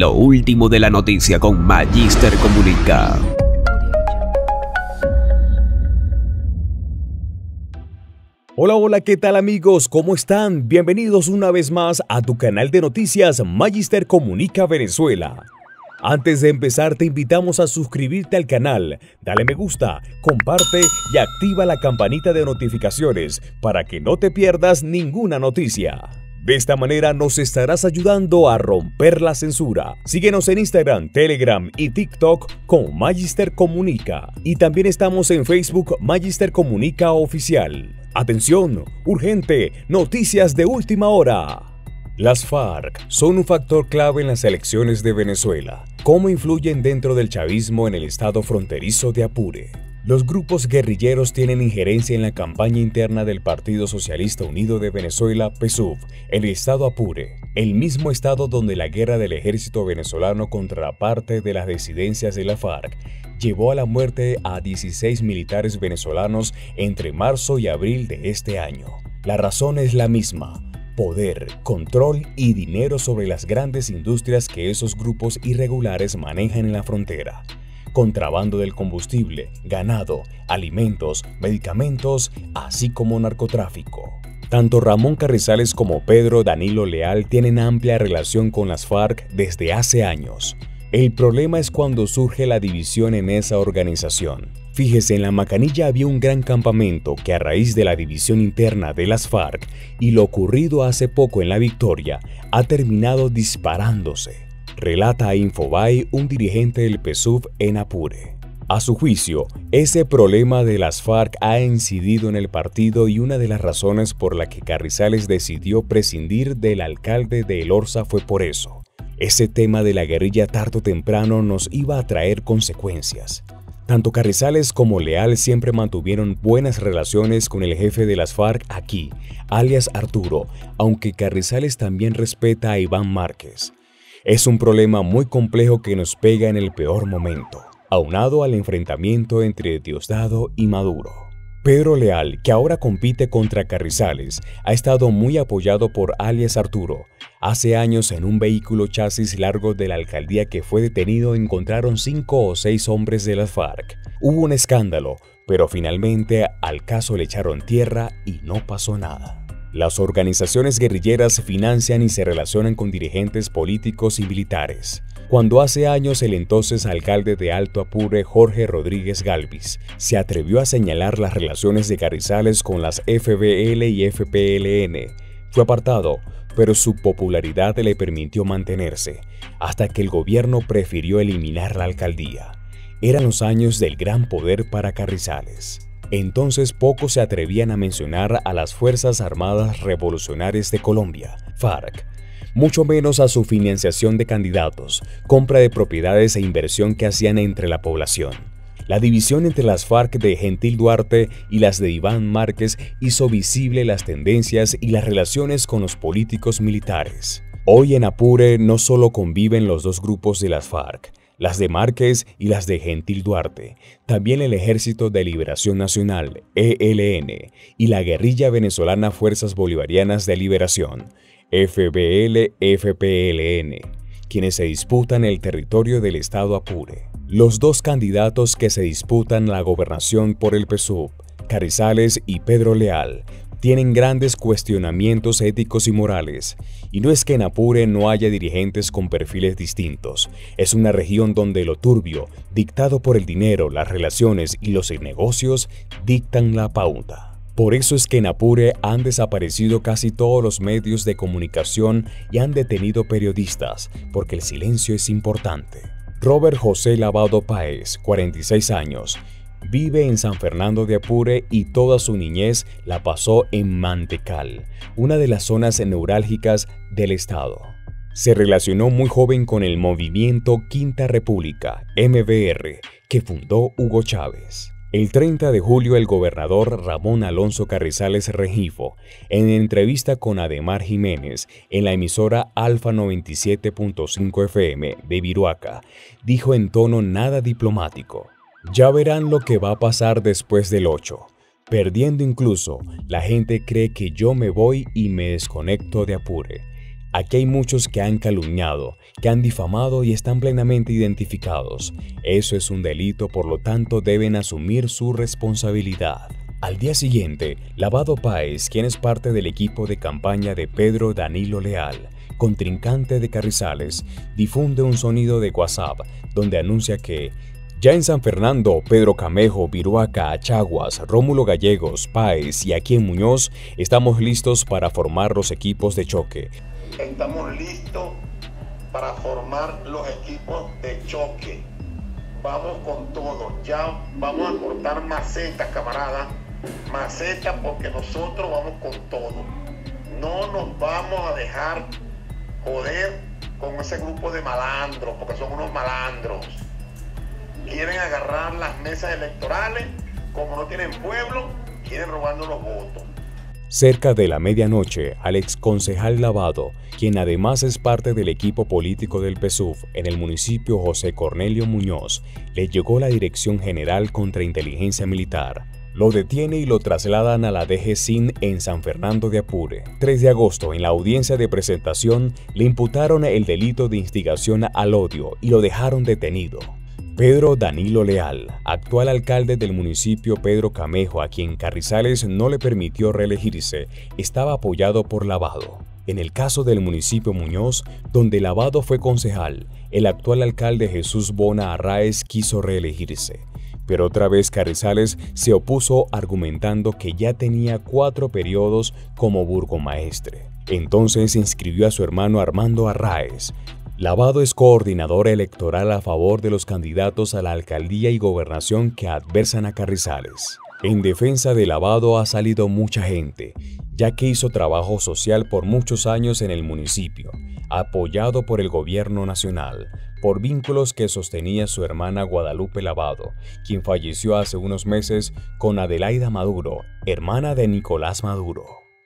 Lo último de la noticia con Magister Comunica. Hola, ¿qué tal amigos? ¿Cómo están? Bienvenidos una vez más a tu canal de noticias Magister Comunica Venezuela. Antes de empezar te invitamos a suscribirte al canal, dale me gusta, comparte y activa la campanita de notificaciones para que no te pierdas ninguna noticia. De esta manera nos estarás ayudando a romper la censura. Síguenos en Instagram, Telegram y TikTok como Magister Comunica. Y también estamos en Facebook Magister Comunica Oficial. Atención, urgente, noticias de última hora. Las FARC son un factor clave en las elecciones de Venezuela. ¿Cómo influyen dentro del chavismo en el estado fronterizo de Apure? Los grupos guerrilleros tienen injerencia en la campaña interna del Partido Socialista Unido de Venezuela, PSUV, en el estado Apure, el mismo estado donde la guerra del ejército venezolano contra la parte de las disidencias de la FARC llevó a la muerte a 16 militares venezolanos entre marzo y abril de este año. La razón es la misma: poder, control y dinero sobre las grandes industrias que esos grupos irregulares manejan en la frontera. Contrabando del combustible, ganado, alimentos, medicamentos, así como narcotráfico. Tanto Ramón Carrizales como Pedro Danilo Leal tienen amplia relación con las FARC desde hace años. El problema es cuando surge la división en esa organización. Fíjese, en La Macanilla había un gran campamento que a raíz de la división interna de las FARC y lo ocurrido hace poco en La Victoria, ha terminado disparándose. Relata a Infobae un dirigente del PSUV en Apure. A su juicio, ese problema de las FARC ha incidido en el partido y una de las razones por la que Carrizales decidió prescindir del alcalde de El Orza fue por eso. Ese tema de la guerrilla tarde o temprano nos iba a traer consecuencias. Tanto Carrizales como Leal siempre mantuvieron buenas relaciones con el jefe de las FARC aquí, alias Arturo, aunque Carrizales también respeta a Iván Márquez. Es un problema muy complejo que nos pega en el peor momento, aunado al enfrentamiento entre Diosdado y Maduro. Pedro Leal, que ahora compite contra Carrizales, ha estado muy apoyado por alias Arturo. Hace años, en un vehículo chasis largo de la alcaldía que fue detenido, encontraron 5 o 6 hombres de las FARC. Hubo un escándalo, pero finalmente al caso le echaron tierra y no pasó nada. Las organizaciones guerrilleras financian y se relacionan con dirigentes políticos y militares. Cuando hace años el entonces alcalde de Alto Apure, Jorge Rodríguez Galvis, se atrevió a señalar las relaciones de Carrizales con las FBL y FPLN, fue apartado, pero su popularidad le permitió mantenerse, hasta que el gobierno prefirió eliminar la alcaldía. Eran los años del gran poder para Carrizales. Entonces pocos se atrevían a mencionar a las Fuerzas Armadas Revolucionarias de Colombia, FARC, mucho menos a su financiación de candidatos, compra de propiedades e inversión que hacían entre la población. La división entre las FARC de Gentil Duarte y las de Iván Márquez hizo visible las tendencias y las relaciones con los políticos militares. Hoy en Apure no solo conviven los dos grupos de las FARC, las de Márquez y las de Gentil Duarte, también el Ejército de Liberación Nacional, ELN, y la guerrilla venezolana Fuerzas Bolivarianas de Liberación, FBL-FPLN, quienes se disputan el territorio del estado Apure. Los dos candidatos que se disputan la gobernación por el PSUV, Carrizales y Pedro Leal, tienen grandes cuestionamientos éticos y morales, y no es que en Apure no haya dirigentes con perfiles distintos, es una región donde lo turbio, dictado por el dinero, las relaciones y los negocios, dictan la pauta. Por eso es que en Apure han desaparecido casi todos los medios de comunicación y han detenido periodistas, porque el silencio es importante. Robert José Lavado Páez, 46 años, vive en San Fernando de Apure y toda su niñez la pasó en Mantecal, una de las zonas neurálgicas del estado. Se relacionó muy joven con el movimiento Quinta República, MBR, que fundó Hugo Chávez. El 30 de julio, el gobernador Ramón Alonso Carrizales Rengifo, en entrevista con Ademar Jiménez en la emisora Alfa 97.5 FM de Viruaca, dijo en tono nada diplomático: "Ya verán lo que va a pasar después del 8. Perdiendo incluso, la gente cree que yo me voy y me desconecto de Apure. Aquí hay muchos que han calumniado, que han difamado y están plenamente identificados. Eso es un delito, por lo tanto deben asumir su responsabilidad. Al día siguiente, Lavado Páez, quien es parte del equipo de campaña de Pedro Danilo Leal, contrincante de Carrizales, difunde un sonido de WhatsApp donde anuncia que ya en San Fernando, Pedro Camejo, Viruaca, Achaguas, Rómulo Gallegos, Páez y aquí en Muñoz estamos listos para formar los equipos de choque. Estamos listos para formar los equipos de choque. Vamos con todo. Ya vamos a cortar macetas, camaradas. Macetas porque nosotros vamos con todo. No nos vamos a dejar joder con ese grupo de malandros, porque son unos malandros. Quieren agarrar las mesas electorales, como no tienen pueblo, quieren robarnos los votos. Cerca de la medianoche, al exconcejal Lavado, quien además es parte del equipo político del PSUV en el municipio José Cornelio Muñoz, le llegó la Dirección General contra Inteligencia Militar. Lo detiene y lo trasladan a la DGCIN en San Fernando de Apure. 3 de agosto, en la audiencia de presentación, le imputaron el delito de instigación al odio y lo dejaron detenido. Pedro Danilo Leal, actual alcalde del municipio Pedro Camejo, a quien Carrizales no le permitió reelegirse, estaba apoyado por Lavado. En el caso del municipio Muñoz, donde Lavado fue concejal, el actual alcalde Jesús Bona Arraez quiso reelegirse. Pero otra vez Carrizales se opuso argumentando que ya tenía 4 periodos como burgomaestre. Entonces inscribió a su hermano Armando Arraez. Lavado es coordinador electoral a favor de los candidatos a la alcaldía y gobernación que adversan a Carrizales. En defensa de Lavado ha salido mucha gente, ya que hizo trabajo social por muchos años en el municipio, apoyado por el gobierno nacional, por vínculos que sostenía su hermana Guadalupe Lavado, quien falleció hace unos meses con Adelaida Maduro, hermana de Nicolás Maduro.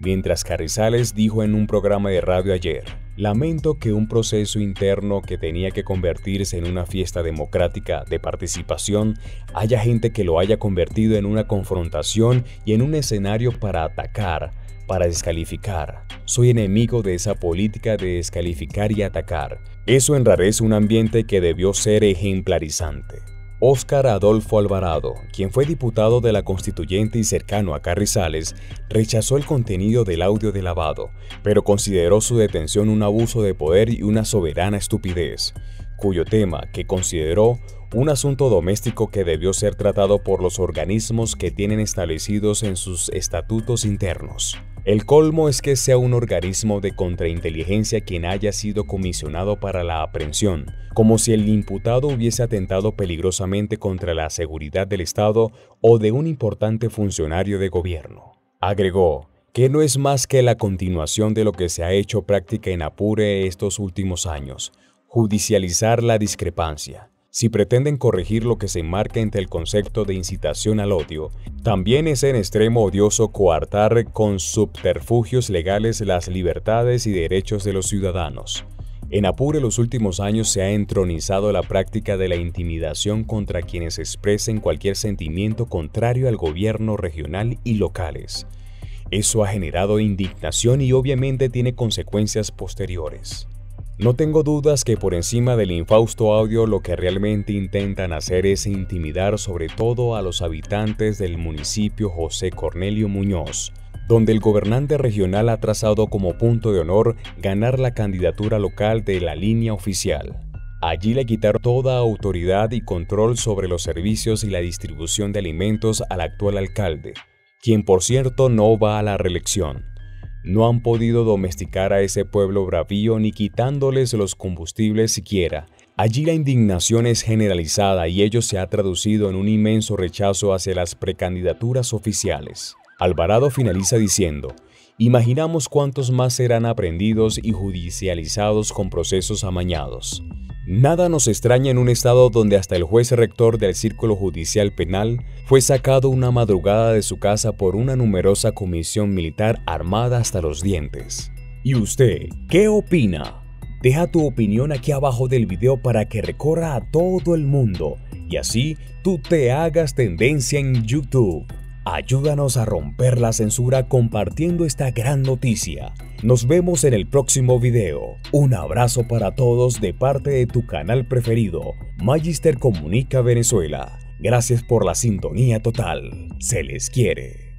Mientras Carrizales dijo en un programa de radio ayer, lamento que un proceso interno que tenía que convertirse en una fiesta democrática de participación haya gente que lo haya convertido en una confrontación y en un escenario para atacar, para descalificar. Soy enemigo de esa política de descalificar y atacar. Eso enrarece un ambiente que debió ser ejemplarizante. Óscar Adolfo Alvarado, quien fue diputado de la Constituyente y cercano a Carrizales, rechazó el contenido del audio de Lavado, pero consideró su detención un abuso de poder y una soberana estupidez, cuyo tema, que consideró un asunto doméstico que debió ser tratado por los organismos que tienen establecidos en sus estatutos internos. El colmo es que sea un organismo de contrainteligencia quien haya sido comisionado para la aprehensión, como si el imputado hubiese atentado peligrosamente contra la seguridad del Estado o de un importante funcionario de gobierno. Agregó que no es más que la continuación de lo que se ha hecho práctica en Apure estos últimos años, judicializar la discrepancia. Si pretenden corregir lo que se enmarca entre el concepto de incitación al odio, también es en extremo odioso coartar con subterfugios legales las libertades y derechos de los ciudadanos. En Apure los últimos años se ha entronizado la práctica de la intimidación contra quienes expresen cualquier sentimiento contrario al gobierno regional y locales. Eso ha generado indignación y obviamente tiene consecuencias posteriores. No tengo dudas que por encima del infausto audio lo que realmente intentan hacer es intimidar sobre todo a los habitantes del municipio José Cornelio Muñoz, donde el gobernante regional ha trazado como punto de honor ganar la candidatura local de la línea oficial. Allí le quitaron toda autoridad y control sobre los servicios y la distribución de alimentos al actual alcalde, quien por cierto no va a la reelección. No han podido domesticar a ese pueblo bravío ni quitándoles los combustibles siquiera. Allí la indignación es generalizada y ello se ha traducido en un inmenso rechazo hacia las precandidaturas oficiales. Alvarado finaliza diciendo, imaginamos cuántos más serán aprendidos y judicializados con procesos amañados. Nada nos extraña en un estado donde hasta el juez rector del Círculo Judicial Penal fue sacado una madrugada de su casa por una numerosa comisión militar armada hasta los dientes. ¿Y usted qué opina? Deja tu opinión aquí abajo del video para que recorra a todo el mundo y así tú te hagas tendencia en YouTube. Ayúdanos a romper la censura compartiendo esta gran noticia. Nos vemos en el próximo video. Un abrazo para todos de parte de tu canal preferido, Magister Comunica Venezuela. Gracias por la sintonía total. Se les quiere.